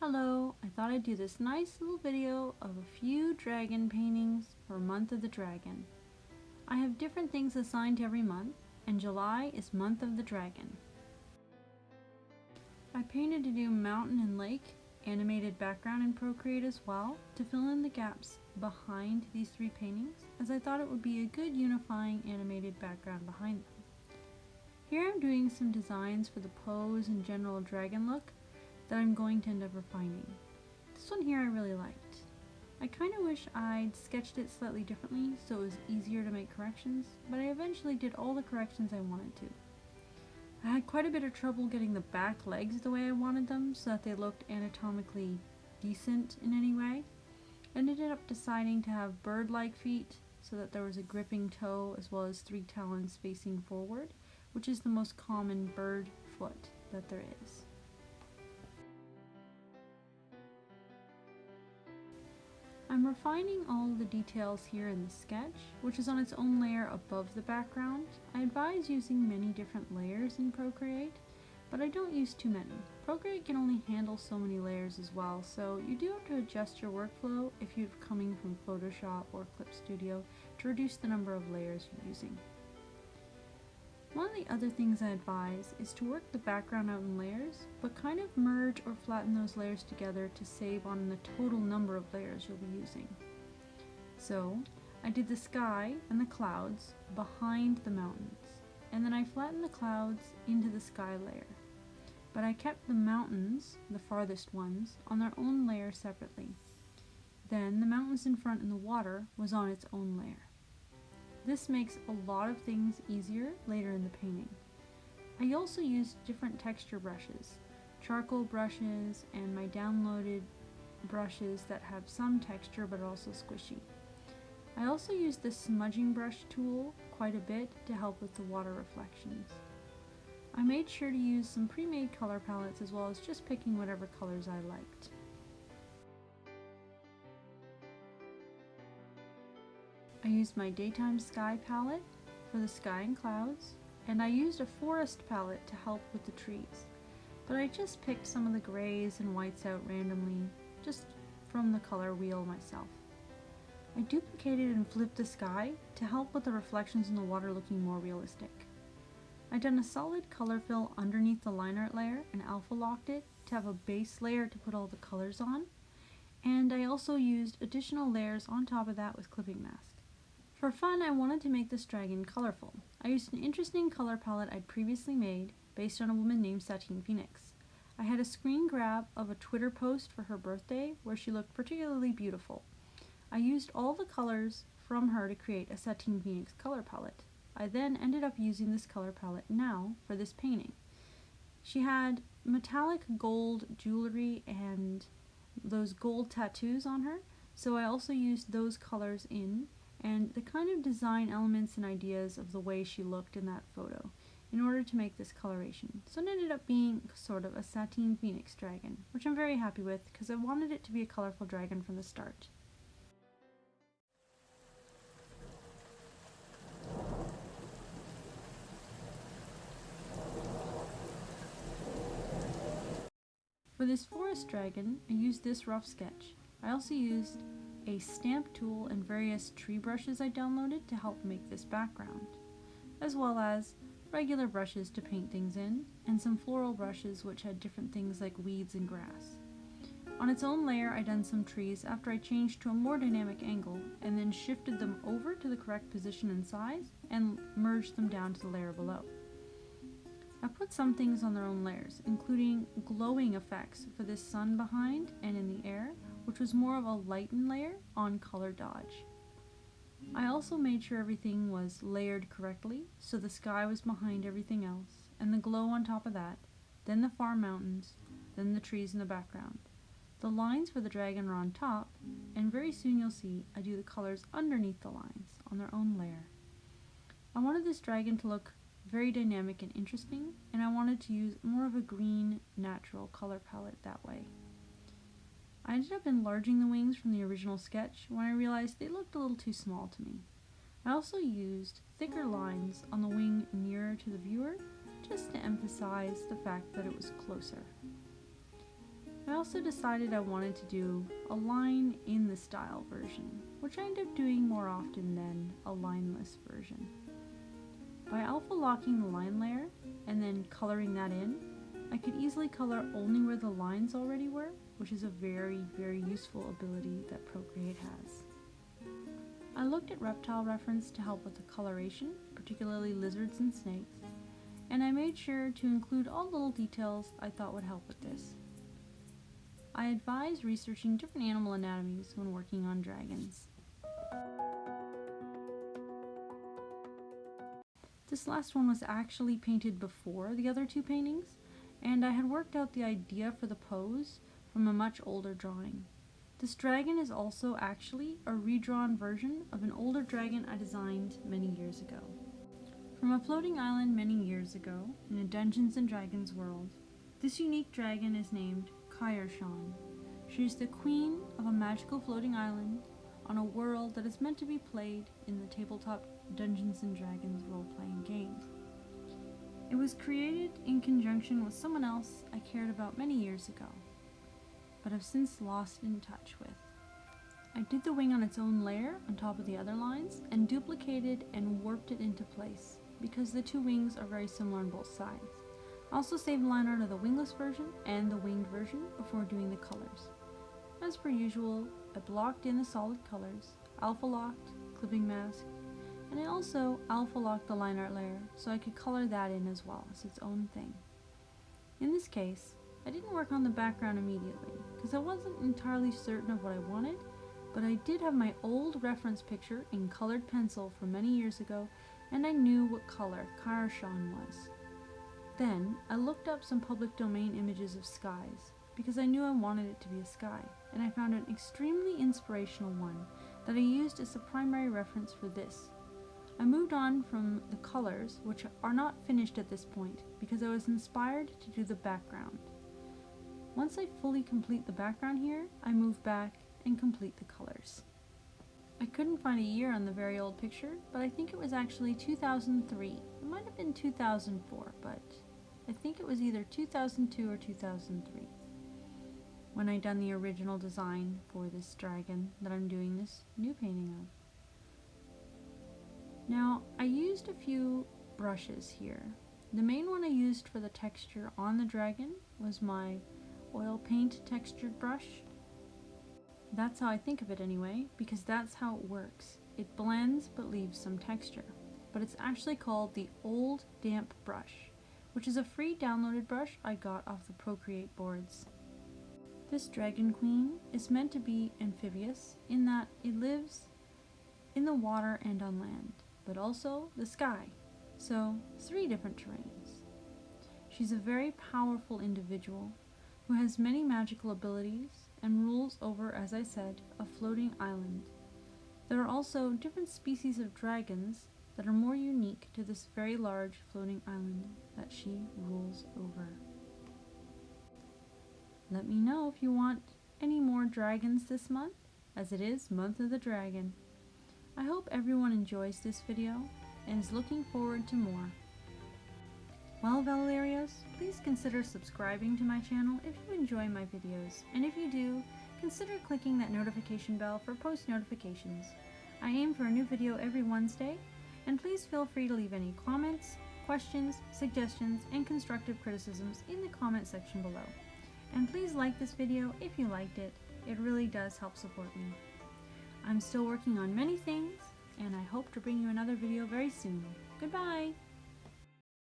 Hello, I thought I'd do this nice little video of a few dragon paintings for Month of the Dragon. I have different things assigned to every month, and July is Month of the Dragon. I painted a new mountain and lake animated background in Procreate as well to fill in the gaps behind these three paintings, as I thought it would be a good unifying animated background behind them. Here I'm doing some designs for the pose and general dragon look that I'm going to end up refining. This one here I really liked. I kind of wish I'd sketched it slightly differently so it was easier to make corrections, but I eventually did all the corrections I wanted to. I had quite a bit of trouble getting the back legs the way I wanted them so that they looked anatomically decent in any way, and ended up deciding to have bird-like feet so that there was a gripping toe as well as 3 talons facing forward, which is the most common bird foot that there is. I'm refining all the details here in the sketch, which is on its own layer above the background. I advise using many different layers in Procreate, but I don't use too many. Procreate can only handle so many layers as well, so you do have to adjust your workflow if you're coming from Photoshop or Clip Studio to reduce the number of layers you're using. One of the other things I advise is to work the background out in layers, but kind of merge or flatten those layers together to save on the total number of layers you'll be using. So, I did the sky and the clouds behind the mountains, and then I flattened the clouds into the sky layer. But I kept the mountains, the farthest ones, on their own layer separately. Then the mountains in front and the water was on its own layer. This makes a lot of things easier later in the painting. I also used different texture brushes, charcoal brushes and my downloaded brushes that have some texture but are also squishy. I also used the smudging brush tool quite a bit to help with the water reflections. I made sure to use some pre-made color palettes as well as just picking whatever colors I liked. I used my Daytime Sky palette for the sky and clouds, and I used a forest palette to help with the trees. But I just picked some of the grays and whites out randomly, just from the color wheel myself. I duplicated and flipped the sky to help with the reflections in the water looking more realistic. I done a solid color fill underneath the line art layer and alpha locked it to have a base layer to put all the colors on, and I also used additional layers on top of that with clipping mask. For fun, I wanted to make this dragon colorful. I used an interesting color palette I'd previously made based on a woman named Satine Phoenix. I had a screen grab of a Twitter post for her birthday where she looked particularly beautiful. I used all the colors from her to create a Satine Phoenix color palette. I then ended up using this color palette now for this painting. She had metallic gold jewelry and those gold tattoos on her, so I also used those colors in and the kind of design elements and ideas of the way she looked in that photo in order to make this coloration. So it ended up being sort of a Satine Phoenix dragon, which I'm very happy with because I wanted it to be a colorful dragon from the start. For this forest dragon, I used this rough sketch. I also used a stamp tool and various tree brushes I downloaded to help make this background, as well as regular brushes to paint things in, and some floral brushes which had different things like weeds and grass. On its own layer I done some trees after I changed to a more dynamic angle, and then shifted them over to the correct position and size, and merged them down to the layer below. I put some things on their own layers, including glowing effects for this sun behind and in the air, which was more of a lighten layer on color dodge. I also made sure everything was layered correctly, so the sky was behind everything else, and the glow on top of that, then the far mountains, then the trees in the background. The lines for the dragon are on top, and very soon you'll see I do the colors underneath the lines on their own layer. I wanted this dragon to look very dynamic and interesting, and I wanted to use more of a green, natural color palette that way. I ended up enlarging the wings from the original sketch when I realized they looked a little too small to me. I also used thicker lines on the wing nearer to the viewer just to emphasize the fact that it was closer. I also decided I wanted to do a line in the style version, which I end up doing more often than a lineless version. By alpha locking the line layer and then coloring that in, I could easily color only where the lines already were, which is a very, very useful ability that Procreate has. I looked at reptile reference to help with the coloration, particularly lizards and snakes, and I made sure to include all little details I thought would help with this. I advise researching different animal anatomies when working on dragons. This last one was actually painted before the other two paintings, and I had worked out the idea for the pose from a much older drawing. This dragon is also actually a redrawn version of an older dragon I designed many years ago. From a floating island many years ago, in a Dungeons & Dragons world, this unique dragon is named Kairshan. She is the queen of a magical floating island on a world that is meant to be played in the tabletop Dungeons & Dragons role-playing game. It was created in conjunction with someone else I cared about many years ago, but have since lost in touch with. I did the wing on its own layer on top of the other lines and duplicated and warped it into place because the two wings are very similar on both sides. I also saved line art of the wingless version and the winged version before doing the colors. As per usual, I blocked in the solid colors, alpha locked, clipping mask, and I also alpha locked the line art layer so I could color that in as well as its own thing. In this case, I didn't work on the background immediately because I wasn't entirely certain of what I wanted, but I did have my old reference picture in colored pencil from many years ago, and I knew what color Kairshan was. Then I looked up some public domain images of skies because I knew I wanted it to be a sky, and I found an extremely inspirational one that I used as the primary reference for this. I moved on from the colors, which are not finished at this point, because I was inspired to do the background. Once I fully complete the background here, I move back and complete the colors. I couldn't find a year on the very old picture, but I think it was actually 2003. It might have been 2004, but I think it was either 2002 or 2003 when I done the original design for this dragon that I'm doing this new painting of. Now, I used a few brushes here. The main one I used for the texture on the dragon was my oil paint textured brush. That's how I think of it anyway, because that's how it works. It blends but leaves some texture. But it's actually called the Old Damp Brush, which is a free downloaded brush I got off the Procreate boards. This dragon queen is meant to be amphibious in that it lives in the water and on land, but also the sky, so 3 different terrains. She's a very powerful individual who has many magical abilities and rules over, as I said, a floating island. There are also different species of dragons that are more unique to this very large floating island that she rules over. Let me know if you want any more dragons this month, as it is Month of the Dragon. I hope everyone enjoys this video and is looking forward to more. Well, Valerios, please consider subscribing to my channel if you enjoy my videos, and if you do, consider clicking that notification bell for post notifications. I aim for a new video every Wednesday, and please feel free to leave any comments, questions, suggestions, and constructive criticisms in the comment section below. And please like this video if you liked it. It really does help support me. I'm still working on many things, and I hope to bring you another video very soon. Goodbye!